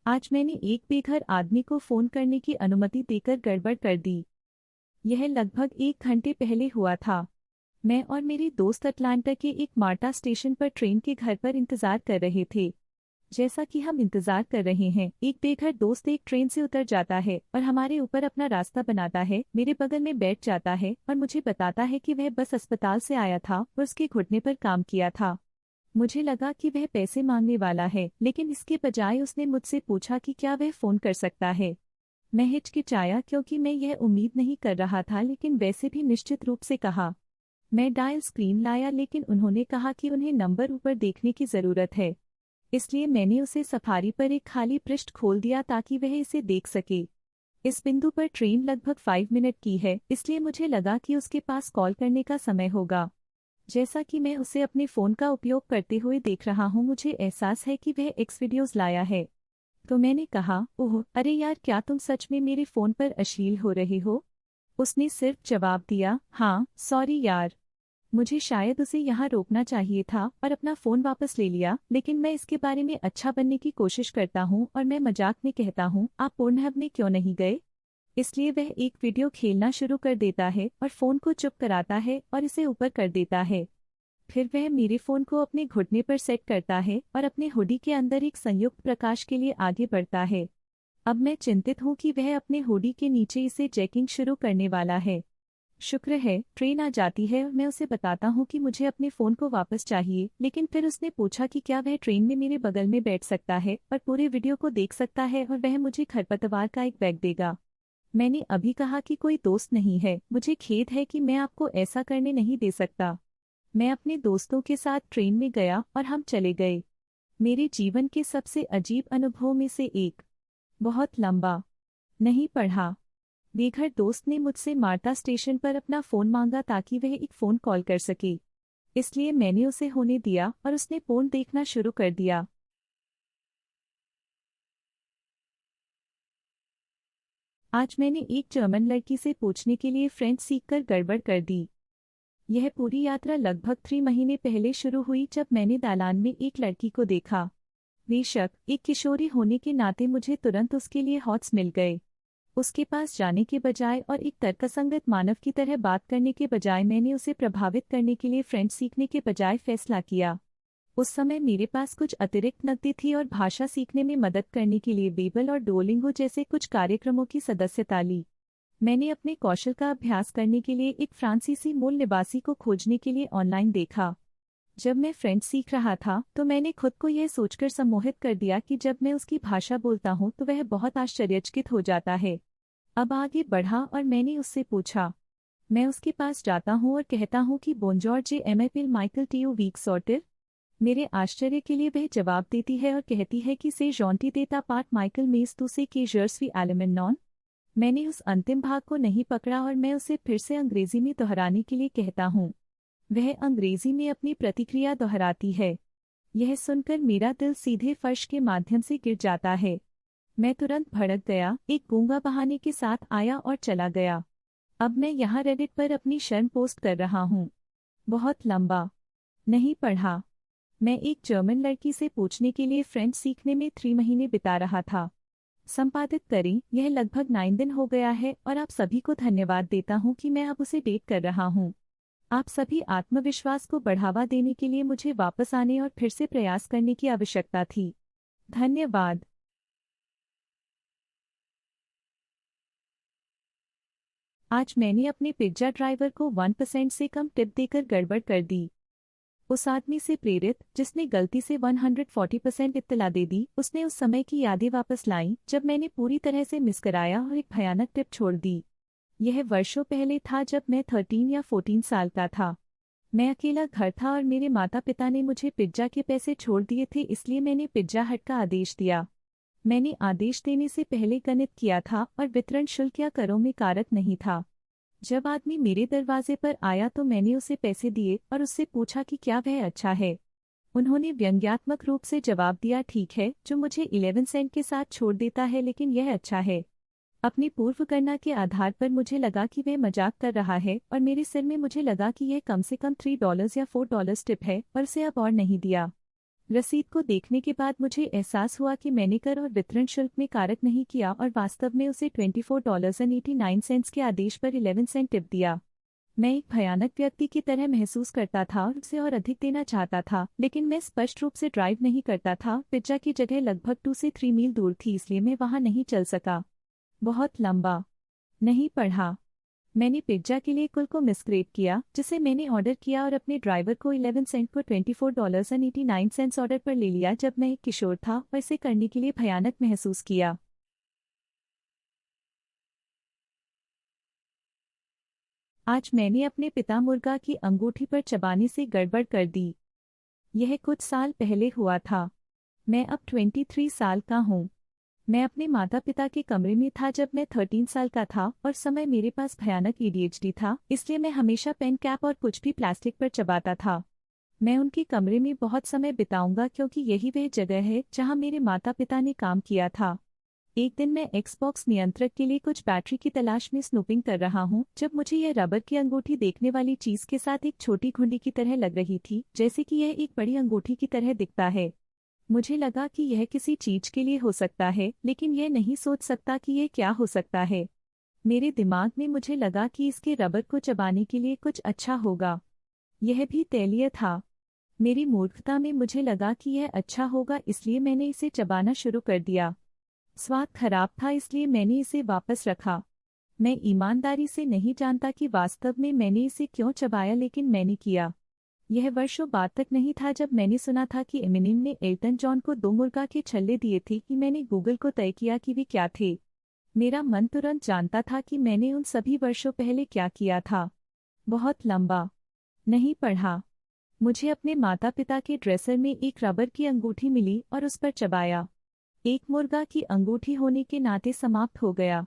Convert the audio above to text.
आज मैंने एक बेघर आदमी को फोन करने की अनुमति देकर गड़बड़ कर दी। यह लगभग 1 घंटे पहले हुआ था। मैं और मेरे दोस्त अटलांटा के एक मार्टा स्टेशन पर ट्रेन के घर पर इंतजार कर रहे थे। जैसा कि हम इंतजार कर रहे हैं, एक बेघर दोस्त एक ट्रेन से उतर जाता है और हमारे ऊपर अपना रास्ता बनाता है, मेरे बगल में बैठ जाता है और मुझे बताता है कि वह बस अस्पताल से आया था और उसके घुटने पर काम किया था। मुझे लगा कि वह पैसे मांगने वाला है, लेकिन इसके बजाय उसने मुझसे पूछा कि क्या वह फोन कर सकता है। मैं हिचकिचाया क्योंकि मैं यह उम्मीद नहीं कर रहा था, लेकिन वैसे भी निश्चित रूप से कहा। मैं डायल स्क्रीन लाया, लेकिन उन्होंने कहा कि उन्हें नंबर ऊपर देखने की जरूरत है। इसलिए मैंने उसे सफारी पर एक खाली पृष्ठ खोल दिया ताकि वह इसे देख सके। इस बिंदु पर ट्रेन लगभग 5 मिनट की है, इसलिए मुझे लगा कि उसके पास कॉल करने का समय होगा। जैसा कि मैं उसे अपने फ़ोन का उपयोग करते हुए देख रहा हूँ, मुझे एहसास है कि वह एक्स वीडियोज़ लाया है। तो मैंने कहा, ओह अरे यार, क्या तुम सच में मेरे फ़ोन पर अश्लील हो रहे हो? उसने सिर्फ जवाब दिया, हाँ सॉरी यार। मुझे शायद उसे यहाँ रोकना चाहिए था और अपना फ़ोन वापस ले लिया, लेकिन मैं इसके बारे में अच्छा बनने की कोशिश करता हूँ और मैं मजाक में कहता हूँ, आप पोर्नहब में क्यों नहीं गए? इसलिए वह एक वीडियो खेलना शुरू कर देता है और फ़ोन को चुप कराता है और इसे ऊपर कर देता है। फिर वह मेरे फ़ोन को अपने घुटने पर सेट करता है और अपने हुडी के अंदर एक संयुक्त प्रकाश के लिए आगे बढ़ता है। अब मैं चिंतित हूँ कि वह अपने हुडी के नीचे इसे चेकिंग शुरू करने वाला है। शुक्र है ट्रेन आ जाती है और मैं उसे बताता हूँ कि मुझे अपने फ़ोन को वापस चाहिए, लेकिन फिर उसने पूछा कि क्या वह ट्रेन में मेरे बगल में बैठ सकता है और पूरे वीडियो को देख सकता है और वह मुझे खरपतवार का एक बैग देगा। मैंने अभी कहा कि कोई दोस्त नहीं है, मुझे खेद है कि मैं आपको ऐसा करने नहीं दे सकता। मैं अपने दोस्तों के साथ ट्रेन में गया और हम चले गए। मेरे जीवन के सबसे अजीब अनुभवों में से एक। बहुत लंबा। नहीं पढ़ा। बेघर दोस्त ने मुझसे मार्टा स्टेशन पर अपना फ़ोन मांगा ताकि वह एक फ़ोन कॉल कर सके। इसलिए मैंने उसे होने दिया और उसने पोर्न देखना शुरू कर दिया। आज मैंने एक जर्मन लड़की से पूछने के लिए फ्रेंच सीखकर गड़बड़ कर दी। यह पूरी यात्रा लगभग 3 महीने पहले शुरू हुई, जब मैंने दालान में एक लड़की को देखा। बेशक एक किशोरी होने के नाते मुझे तुरंत उसके लिए हॉट्स मिल गए। उसके पास जाने के बजाय और एक तर्कसंगत मानव की तरह बात करने के बजाय मैंने उसे प्रभावित करने के लिए फ्रेंच सीखने के बजाय फैसला किया। उस समय मेरे पास कुछ अतिरिक्त नकदी थी और भाषा सीखने में मदद करने के लिए बेबल और डुओलिंगो जैसे कुछ कार्यक्रमों की सदस्यता ली। मैंने अपने कौशल का अभ्यास करने के लिए एक फ्रांसीसी मूल निवासी को खोजने के लिए ऑनलाइन देखा। जब मैं फ्रेंच सीख रहा था तो मैंने खुद को यह सोचकर सम्मोहित कर दिया कि जब मैं उसकी भाषा बोलता हूँ तो वह बहुत आश्चर्यचकित हो जाता है। अब आगे बढ़ा और मैंने उससे पूछा। मैं उसके पास जाता हूँ और कहता हूँ कि बोनजोर जे एमएपिल माइकल टीयू वीक सॉर्टर। मेरे आश्चर्य के लिए वह जवाब देती है और कहती है कि से जॉन्टी देता पार्ट माइकल मेस तू से के जर्सवी एलिमेंट। मैंने उस अंतिम भाग को नहीं पकड़ा और मैं उसे फिर से अंग्रेजी में दोहराने के लिए कहता हूँ। वह अंग्रेजी में अपनी प्रतिक्रिया दोहराती है। यह सुनकर मेरा दिल सीधे फर्श के माध्यम से गिर जाता है। मैं तुरंत भड़क गया, एक गूंगा बहाने के साथ आया और चला गया। अब मैं यहाँ रेडिट पर अपनी शर्म पोस्ट कर रहा हूँ। बहुत लंबा। नहीं पढ़ा। मैं एक जर्मन लड़की से पूछने के लिए फ्रेंच सीखने में 3 महीने बिता रहा था। संपादित करें, यह लगभग 9 दिन हो गया है और आप सभी को धन्यवाद देता हूँ कि मैं अब उसे डेट कर रहा हूँ। आप सभी आत्मविश्वास को बढ़ावा देने के लिए मुझे वापस आने और फिर से प्रयास करने की आवश्यकता थी। धन्यवाद। आज मैंने अपने पिज्जा ड्राइवर को 1% से कम टिप देकर गड़बड़ कर दी। उस आदमी से प्रेरित जिसने गलती से 140% इत्तला दे दी, उसने उस समय की यादें वापस लाईं जब मैंने पूरी तरह से मिस्कराया और एक भयानक टिप छोड़ दी। यह वर्षों पहले था, जब मैं 13 या 14 साल का था। मैं अकेला घर था और मेरे माता पिता ने मुझे पिज्जा के पैसे छोड़ दिए थे, इसलिए मैंने पिज्जा हट का आदेश दिया। मैंने आदेश देने से पहले गणित किया था और वितरण शुल्क या करों में कारक नहीं था। जब आदमी मेरे दरवाजे पर आया तो मैंने उसे पैसे दिए और उससे पूछा कि क्या वह अच्छा है। उन्होंने व्यंग्यात्मक रूप से जवाब दिया, ठीक है, जो मुझे 11 सेंट के साथ छोड़ देता है, लेकिन यह अच्छा है। अपनी पूर्व गणना के आधार पर मुझे लगा कि वह मजाक कर रहा है और मेरे सिर में मुझे लगा कि यह कम से कम $3 या $4 टिप है, पर उसे अब और नहीं दिया। रसीद को देखने के बाद मुझे एहसास हुआ कि मैंने कर और वितरण शुल्क में कारक नहीं किया और वास्तव में उसे $24.89 के आदेश पर 11 सेंट टिप दिया। मैं एक भयानक व्यक्ति की तरह महसूस करता था और उसे और अधिक देना चाहता था, लेकिन मैं स्पष्ट रूप से ड्राइव नहीं करता था। पिज्जा की जगह लगभग 2 से 3 मील दूर थी, इसलिए मैं वहां नहीं चल सका। बहुत लंबा। नहीं पढ़ा। मैंने पिज्जा के लिए कुल को मिसग्रेड किया जिसे मैंने ऑर्डर किया और अपने ड्राइवर को 11 सेंट को $24.89 ऑर्डर पर ले लिया जब मैं एक किशोर था और इसे करने के लिए भयानक महसूस किया। आज मैंने अपने पिता मुर्गा की अंगूठी पर चबाने से गड़बड़ कर दी। यह कुछ साल पहले हुआ था। मैं अब 23 साल का हूँ। मैं अपने माता पिता के कमरे में था जब मैं 13 साल का था और समय मेरे पास भयानक ADHD था, इसलिए मैं हमेशा पेन कैप और कुछ भी प्लास्टिक पर चबाता था। मैं उनके कमरे में बहुत समय बिताऊंगा क्योंकि यही वह जगह है जहां मेरे माता पिता ने काम किया था। एक दिन मैं एक्सबॉक्स नियंत्रक के लिए कुछ बैटरी की तलाश में स्नूपिंग कर रहा हूं जब मुझे यह रबर की अंगूठी देखने वाली चीज के साथ एक छोटी घुंडी की तरह लग रही थी, जैसे कि यह एक बड़ी अंगूठी की तरह दिखता है। मुझे लगा कि यह किसी चीज के लिए हो सकता है, लेकिन यह नहीं सोच सकता कि यह क्या हो सकता है। मेरे दिमाग में मुझे लगा कि इसके रबर को चबाने के लिए कुछ अच्छा होगा। यह भी तैलीय था। मेरी मूर्खता में मुझे लगा कि यह अच्छा होगा, इसलिए मैंने इसे चबाना शुरू कर दिया। स्वाद खराब था, इसलिए मैंने इसे वापस रखा। मैं ईमानदारी से नहीं जानता कि वास्तव में मैंने इसे क्यों चबाया, लेकिन मैंने किया। यह वर्षों बाद तक नहीं था जब मैंने सुना था कि एमिनेम ने एल्टन जॉन को 2 मुर्गा के छल्ले दिए थे कि मैंने गूगल को तय किया कि वे क्या थे। मेरा मन तुरंत जानता था कि मैंने उन सभी वर्षों पहले क्या किया था। बहुत लंबा। नहीं पढ़ा। मुझे अपने माता पिता के ड्रेसर में एक रबर की अंगूठी मिली और उस पर चबाया। एक मुर्गा की अंगूठी होने के नाते समाप्त हो गया।